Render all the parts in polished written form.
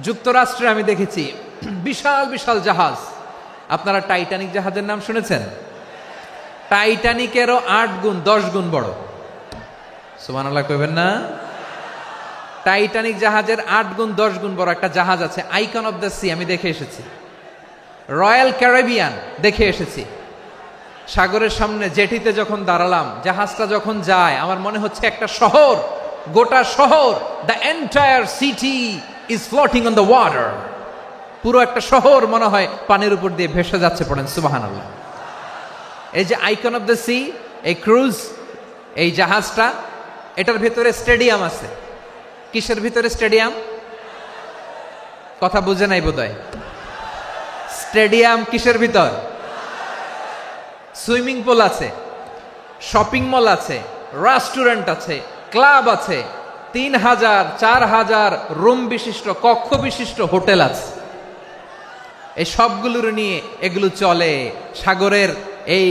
যুক্তরাষ্ট্রে আমি দেখেছি বিশাল বিশাল জাহাজ। আপনারা টাইটানিক জাহাজের নাম শুনেছেন? টাইটানিকেরও 8 গুণ 10 গুণ বড়। সুবহানাল্লাহ কইবেন না? টাইটানিক জাহাজের 8 গুণ 10 গুণ বড় একটা জাহাজ আছে, আইকন অফ দ্য সি, আমি দেখে এসেছি। রয়্যাল ক্যারিবিয়ান দেখে এসেছি। সাগরের সামনে জেটিতে যখন দাঁড়ালাম, জাহাজটা যখন যায়, আমার মনে হচ্ছে একটা শহর, গোটা শহর, the entire city is floating on the water. পুরো একটা শহর মনে হয় পানির উপর দিয়ে ভেসে যাচ্ছে। পড়েন সুবহানাল্লাহ। এই যে আইকন অফ দ্য সি, এই ক্রুজ, এই জাহাজটা, এটার ভিতরে স্টেডিয়াম আছে। কিসের ভিতরে স্টেডিয়াম? কথা বুঝে নাই বোধহয়। স্টেডিয়াম কিসের ভিতর? সুইমিং পুল আছে, শপিং মল আছে, রেস্টুরেন্ট আছে, ক্লাব আছে, 3000 4000 রুম বিশিষ্ট, কক্ষ বিশিষ্ট হোটেল আছে। এই সবগুলোর নিয়ে এগুলো চলে সাগরের এই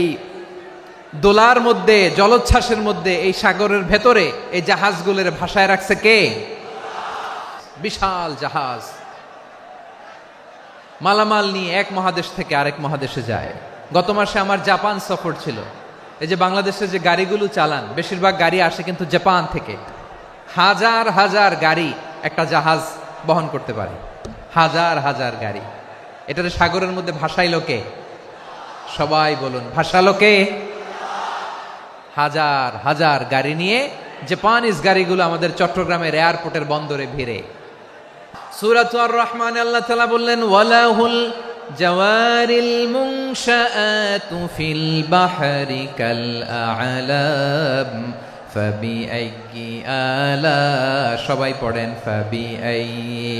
দোলার মধ্যে, জলোচ্ছ্বাসের মধ্যে, এই সাগরের ভেতরে এই জাহাজগুলোর ভাষায় রাখছে কে? বিশাল জাহাজ মালামাল নিয়ে এক মহাদেশ থেকে আরেক মহাদেশে যায়। গত মাসে আমার জাপান সফর ছিল। এই যে বাংলাদেশে যে গাড়িগুলো চালান, বেশিরভাগ গাড়ি আসে কিন্তু জাপান থেকে। হাজার হাজার গাড়ি একটা জাহাজ বহন করতে পারে, হাজার হাজার গাড়ি। এটাতে সাগরের মধ্যে ভাসাইলো কে? সবাই বলুন, ভাসালো কে? হাজার হাজার গাড়ি নিয়ে জাপানিজ গাড়িগুলো আমাদের চট্টগ্রামের এয়ারপোর্টের বন্দরে ভিড়ে। সূরাতুর আর রহমানে আল্লাহ তাআলা বললেন, ওয়ালাহুল জাওয়ারিল মুনশাআতু ফিল বাহরি কাল আ'লাম ফাবিআইয়ি আলা, সবাই পড়েন, ফাবিআইয়ি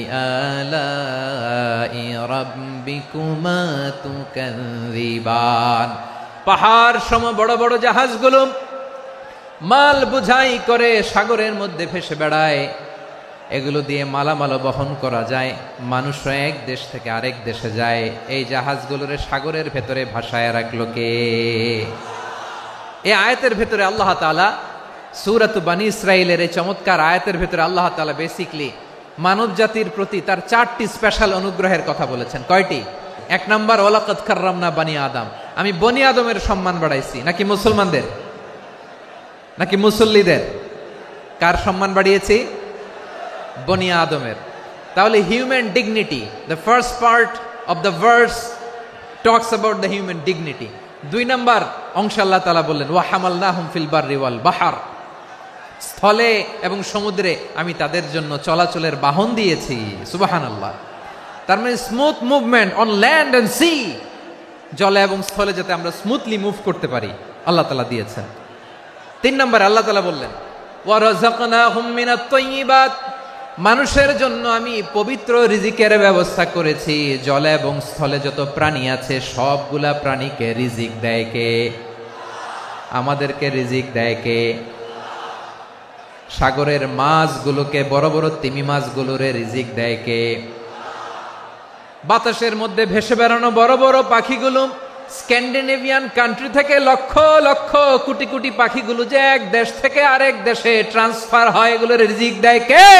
আলাই রাব্বিকুমা তুকাযিবান। পাহাড় সম বড় বড় জাহাজগুলো মাল বোঝাই করে সাগরের মধ্যে ভেসে বেড়ায়। এগুলো দিয়ে মালামাল বহন করা যায়, মানুষও এক দেশ থেকে আরেক দেশে যায়। এই জাহাজগুলোর সাগরের ভেতরে ভাসায় রাখলো কে? এই আয়াতের ভেতরে আল্লাহ তাআলা সূরাত বানী ইসরাঈলের এই চমৎকার আয়াতের ভেতরে আল্লাহ তাআলা বেসিক্যালি মানব জাতির প্রতি তার 4টি স্পেশাল অনুগ্রহের কথা বলেছেন। কয়টি? 1 নাম্বার, ওয়ালাকাদ কাররামনা বানি আদম, আমি বনি আদমের সম্মান বাড়াইছি। নাকি মুসলমানদের? নাকি মুসল্লিদের? কার সম্মান বাড়িয়েছি? বনি আদমের। তাহলে human dignity, the first part of the verse talks about the human dignity. 2 number অংশ আল্লাহ তাআলা বললেন, ওয়া হামালনাহুম ফিল বাররি ওয়াল বাহর, স্থলে এবং সমুদ্রে আমি তাদের জন্য চলাচলের বাহন দিয়েছি। সুবহানাল্লাহ। তার মানে smooth movement on land and sea, জলে এবং স্থলে যাতে আমরা স্মুথলি মুভ করতে পারি আল্লাহ তাআলা দিয়েছেন। 3 নম্বর আল্লাহ তাআলা বললেন, ওয়া রাযাকনাহুম মিনাত তাইয়্যিবাত, মানুষের জন্য আমি পবিত্র রিজিকের ব্যবস্থা করেছি। জলে এবং স্থলে যত প্রাণী আছে সবগুলা প্রাণীকে রিজিক দেয় কে? আমাদেরকে রিজিক দেয় কে? সাগরের মাছগুলোকে, বড় বড় তিমি মাছগুলোরে রিজিক দেয় কে? বাতাসের মধ্যে ভেসে বেড়ানো বড় বড় পাখিগুলো, স্ক্যান্ডিনেভিয়ান কান্ট্রি থেকে লক্ষ লক্ষ কোটি কোটি পাখিগুলো যে এক দেশ থেকে আরেক দেশে ট্রান্সফার হয়, এগুলোর রিজিক দেয় কে?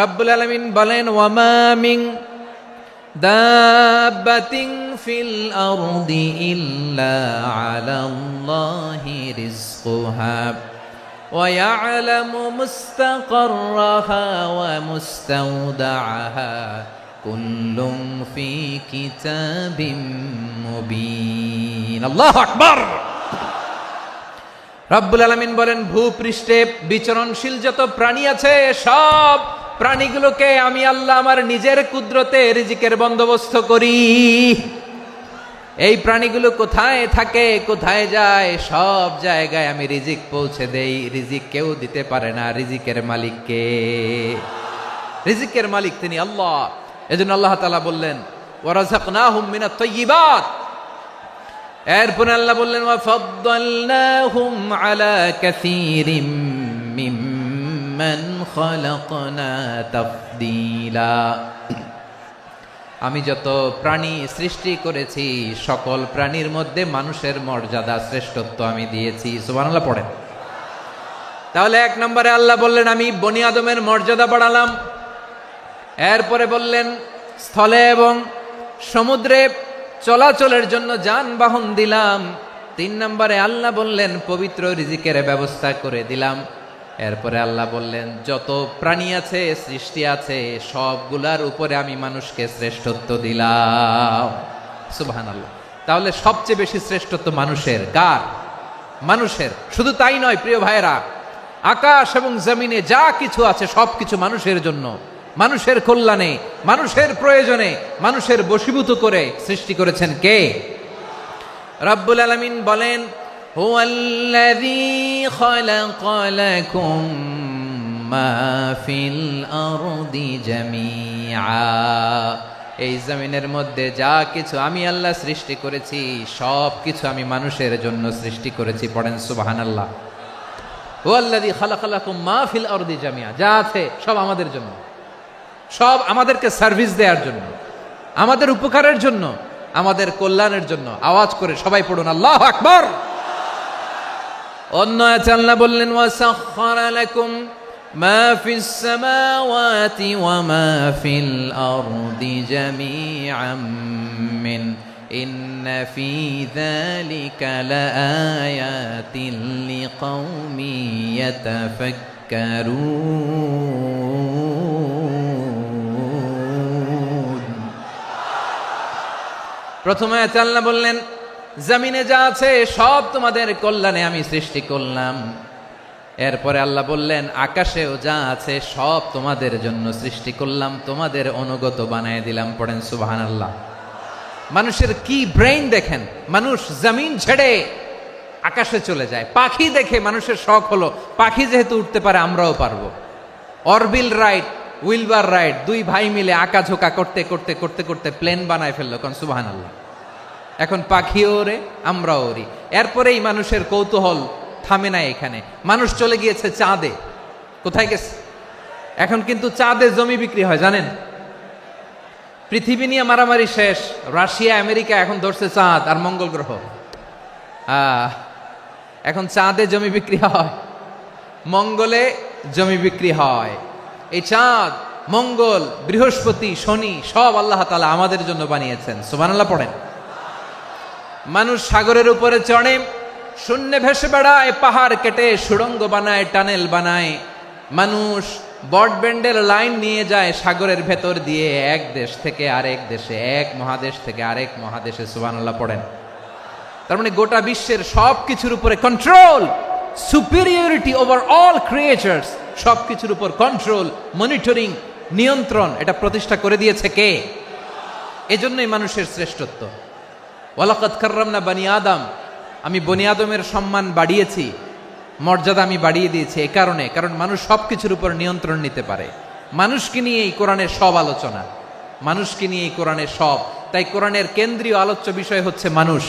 রাব্বুল আলামিন বলেন, ওয়ামা মিন দাব্বাতিন ফিল আরদি ইল্লা আলাল্লাহি রিজকুহা ওয়া ইয়ালামু মুস্তাকাররাহা ওয়া মুস্তাওদাআহা কুল্লুম ফি কিতাবিম মুবিন। আল্লাহু আকবার। রব্বুল আলামিন বলেন, ভূপৃষ্ঠে বিচরণশীল যত প্রাণী আছে সব প্রাণীগুলোকে আমি আল্লাহ আমার নিজের কুদরতে রিজিকের বন্দোবস্ত করি। এই প্রাণীগুলো কোথায় থাকে, কোথায় যায়, সব জায়গায় আমি রিজিক পৌঁছে দেই। রিজিক কেউ দিতে পারে না, রিজিকের মালিক কে? রিজিকের মালিক তিনি আল্লাহ। এজন্য আল্লাহ তাআলা বললেন, ওয়া রাযাকনাহুম মিনাত তাইয়্যিবাত। এরপর আল্লাহ বললেন, ওয়া ফাদ্দালনাহুম আলা কাসীরিম মিম্মান খালাকনা তাফদীলা। আমি যত প্রাণী সৃষ্টি করেছি সকল প্রাণীর মধ্যে মানুষের মর্যাদা, শ্রেষ্ঠত্ব আমি দিয়েছি। সুবহানাল্লাহ পড়েন। তাহলে 1 নম্বরে আল্লাহ বললেন, আমি বনি আদমের মর্যাদা বাড়ালাম। এরপরে বললেন স্থলে এবং সমুদ্রে চলাচলের জন্য যানবাহন দিলাম। 3 নম্বরে আল্লাহ বললেন পবিত্র রিজিকের ব্যবস্থা করে দিলাম। এরপরে আল্লাহ বললেন যত প্রাণী আছে, সৃষ্টি আছে, সবগুলার উপরে আমি মানুষকে শ্রেষ্ঠত্ব দিলাম। সুবহানাল্লাহ। তাহলে সবচেয়ে বেশি শ্রেষ্ঠত্ব মানুষের। কার? মানুষের। শুধু তাই নয় প্রিয় ভাইরা, আকাশ এবং জমিনে যা কিছু আছে সবকিছু মানুষের জন্য, মানুষের কল্যাণে, মানুষের প্রয়োজনে, মানুষের বশীভূত করে সৃষ্টি করেছেন কে? রব্বুল আলামিন বলেন হুয়াল্লাযী খালাকা লাকুম মা ফিল আরদি জামিআ। এই জমিনের মধ্যে যা কিছু আমি আল্লাহ সৃষ্টি করেছি সব কিছু আমি মানুষের জন্য সৃষ্টি করেছি। পড়েন সুবহানাল্লাহ। হুয়াল্লাযী খালাকা লাকুম মা ফিল আরদি জামিআ। যা আছে সব আমাদের জন্য, সব আমাদেরকে সার্ভিস দেওয়ার জন্য, আমাদের উপকারের জন্য, আমাদের কল্যাণের জন্য। আওয়াজ করে সবাই পড়ুন আল্লাহু আকবার। অন্য আয়াতে আল্লাহ বললেন ওয়াসাখখারা লাকুম মা ফিস সামাওয়াতি ওয়া মা ফিল আরদি জামিআম মিন ইন্না ফি যালিকা লাআয়াতিন লিকাউমিন ইয়াতাফাক্কারুন। প্রথম আয়াতে আল্লাহ বললেন জমিনে যা আছে সব তোমাদের কল্যাণে আমি সৃষ্টি করলাম। এরপরে আল্লাহ বললেন আকাশেও যা আছে সব তোমাদের জন্য সৃষ্টি করলাম, তোমাদের অনুগত বানায় দিলাম। পড়েন সুবহানাল্লাহ। মানুষের কি ব্রেইন দেখেন, মানুষ জমিন ছেড়ে আকাশে চলে যায়। পাখি দেখে মানুষের শখ হলো পাখি যেহেতু উঠতে পারে আমরাও পারবো। অরবিল রাইট, উইলবার রাইট, 2 ভাই মিলে আঁকাঝোঁকা করতে করতে করতে করতে প্লেন বানায় ফেললো। কোন সুবহানাল্লাহ। এখন পাখিও ওরে, আমরাও ওরি। এরপরেই মানুষের কৌতূহল থামে না এখানে। মানুষ চলে গিয়েছে চাঁদে। কোথায় গেছে? এখন কিন্তু চাঁদে জমি বিক্রি হয় জানেন। পৃথিবী নিয়ে মারামারি শেষ। রাশিয়া আমেরিকা এখন ধরছে চাঁদ আর মঙ্গল গ্রহ। এখন চাঁদে জমি বিক্রি হয়, মঙ্গলে জমি বিক্রি হয়। এই চাঁদ, মঙ্গল, বৃহস্পতি, শনি সব আল্লাহ তাআলা আমাদের জন্য বানিয়েছেন। সুবহানাল্লাহ পড়েন। মানুষ সাগরের উপরে চড়ে, শূন্যে ভেসে বেড়ায়, পাহাড় কেটে সুড়ঙ্গ বানায়, টানেল বানায়। মানুষ ব্রডব্যান্ডের লাইন নিয়ে যায় সাগরের ভেতর দিয়ে, এক দেশ থেকে আরেক দেশে, এক মহাদেশ থেকে আরেক মহাদেশে। সুবহানাল্লাহ পড়েন। তার মানে গোটা বিশ্বের সব কিছুর উপরে control, superiority over all creatures, সব কিছুর উপর কন্ট্রোল, মনিটরিং, নিয়ন্ত্রণ, এটা প্রতিষ্ঠা করে দিয়েছে কে? এজন্যই মানুষের শ্রেষ্ঠত্ব। ওয়ালাকাদ কাররামনা বানি আদম, আমি বনি আদমের সম্মান বাড়িয়েছি, মর্যাদা আমি বাড়িয়ে দিয়েছি এই কারণে, কারণ মানুষ সবকিছুর উপর নিয়ন্ত্রণ নিতে পারে। মানুষকে নিয়ে এই কোরআনের সব আলোচনা, মানুষকে নিয়ে এই কোরআনের সব। তাই কোরআনের কেন্দ্রীয় আলোচ্য বিষয় হচ্ছে মানুষ।